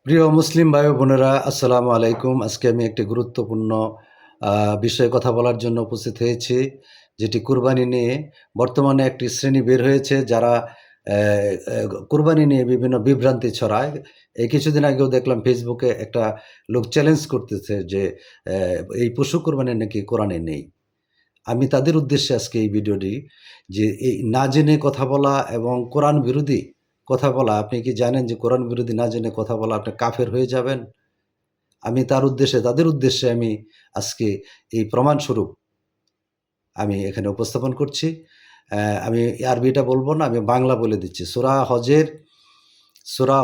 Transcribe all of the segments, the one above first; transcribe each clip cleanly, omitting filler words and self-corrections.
প্রিয় মুসলিম ভাই ও বোনেরা, আসসালামু আলাইকুম। আজকে আমি একটি গুরুত্বপূর্ণ আ বিষয়ে কথা বলার জন্য উপস্থিত হয়েছি, যেটি কুরবানি নিয়ে। বর্তমানে একটি শ্রেণী বের হয়েছে যারা অ্যা কুরবানি নিয়ে বিভিন্ন বিভ্রান্তি ছড়ায়। এই কিছুদিন আগেও দেখলাম ফেসবুকে একটা লোক চ্যালেঞ্জ করতেছে যে অ্যা এই পশু কুরবানি নাকি কোরআনে নেই। আমি তাদের উদ্দেশ্যে আজকে এই ভিডিওটি, যে এই না জেনে কথা বলা এবং কোরআন বিরোধী কথা বলা, আপনি কি জানেন যে কোরআন বিরোধী না জেনে কথা বলা আপনি কাফের হয়ে যাবেন? আমি তাদের উদ্দেশ্যে আমি আজকে এই প্রমাণস্বরূপ আমি এখানে উপস্থাপন করছি। আমি আরবিটা বলব না, আমি বাংলা বলে দিচ্ছি। সূরা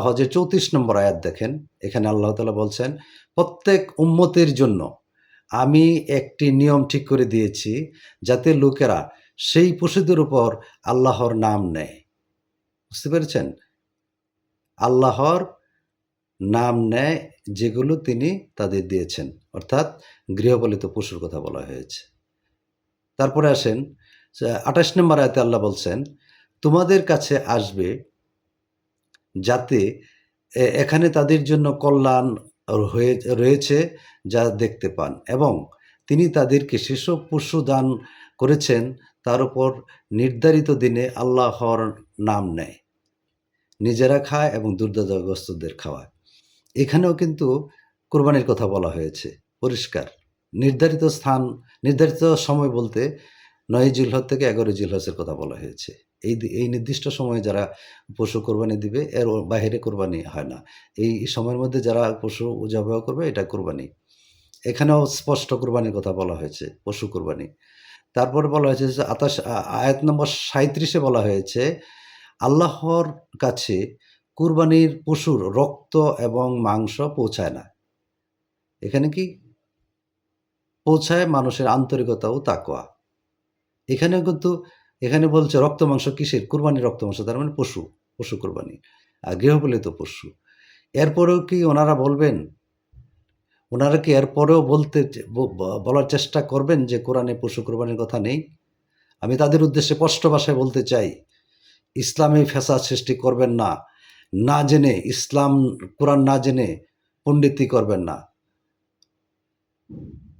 হজের ৩৪ নম্বর আয়াত দেখেন। এখানে আল্লাহ তাআলা বলছেন, "প্রত্যেক উম্মতের জন্য আমি একটি নিয়ম ঠিক করে দিয়েছি, যাতে লোকেরা সেই পশুদের উপর আল্লাহর নাম নেয়।" বুঝতে পেরেছেন? আল্লাহর নাম নেয় যেগুলো তিনি তাদের দিয়েছেন। অর্থাৎ গৃহপালিত পশুর কথা বলা হয়েছে। তারপরে আসেন ২৮ নম্বর আয়াতে আল্লাহ বলছেন, "তোমাদের কাছে আসবে যাতে এখানে তাদের জন্য কল্যাণ হয়ে রয়েছে যা দেখতে পান, এবং তিনি তাদেরকে সেসব পশু দান করেছেন তার উপর নির্ধারিত দিনে আল্লাহর নাম নেয়। নিজেরা খায় এবং দুর্দশাগ্রস্তদের খাওয়ায়।" এখানেও কিন্তু কোরবানির কথা বলা হয়েছে পরিষ্কার। নির্ধারিত স্থান, নির্ধারিত সময় বলতে ৯ই জিলহজ থেকে ১১ই জিলহজের কথা বলা হয়েছে। এই নির্দিষ্ট সময়ে যারা পশু কোরবানি দিবে, এর বাহিরে কোরবানি হয় না। এই সময়ের মধ্যে যারা পশু জবাই করবে, এটা কোরবানি। এখানেও স্পষ্ট কোরবানির কথা বলা হয়েছে, পশু কোরবানি। তারপরে বলা হয়েছে যে আয়াত নম্বর ৩৭ এ বলা হয়েছে, আল্লাহর কাছে কুরবানির পশুর রক্ত এবং মাংস পৌঁছায় না। এখানে কি পৌঁছায়? মানুষের আন্তরিকতা ও তাকওয়া। এখানেও কিন্তু, এখানে বলছে রক্ত মাংস কিসের? কুরবানির রক্ত মাংস, তার মানে পশু কুরবানি। গৃহপালিত পশু। এরপরেও কি ওনারা বলবেন? ওনারা কি এরপরেও বলতে চে ব ব বলার চেষ্টা করবেন যে কোরআনে পশু কুরবানির কথা নেই? আমি তাদের উদ্দেশ্যে স্পষ্ট ভাষায় বলতে চাই, ইসলামে ফ্যাসাদ সৃষ্টি করবেন না। না জেনে কোরআন না জেনে পণ্ডিতি করবেন না।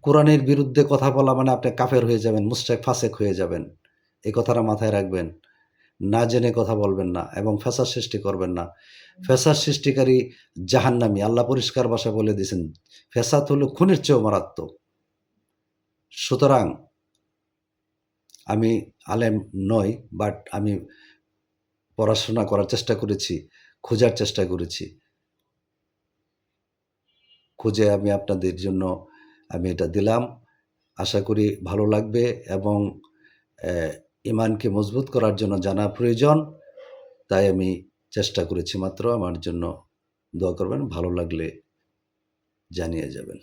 কোরআনের বিরুদ্ধে কথা বলা মানে আপনি কাফের হয়ে যাবেন, মুশরিক ফাসেক হয়ে যাবেন। এই কথাটা মাথায় রাখবেন। না জেনে কথা বলবেন না এবং ফ্যাসাদ সৃষ্টি করবেন না। ফ্যাসাদ সৃষ্টিকারী জাহান্নামী। আল্লাহ পরিষ্কার ভাষায় বলে দিয়েছেন, ফ্যাসাদ হলো খুনের চেয়েও মারাত্মক। সুতরাং আমি আলেম নই, বাট আমি পড়াশোনা করার চেষ্টা করেছি, খোঁজার চেষ্টা করেছি। খুঁজে আমি আপনাদের জন্য আমি এটা দিলাম। আশা করি ভালো লাগবে, এবং অ্যা ঈমানকে মজবুত করার জন্য জানা প্রয়োজন। তাই আমি চেষ্টা করেছি মাত্র। আমার জন্য দোয়া করবেন। ভালো লাগলে জানিয়ে যাবেন।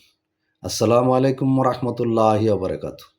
আসসালামু আলাইকুম ওয়া রাহমাতুল্লাহি ওয়া বারাকাতুহু।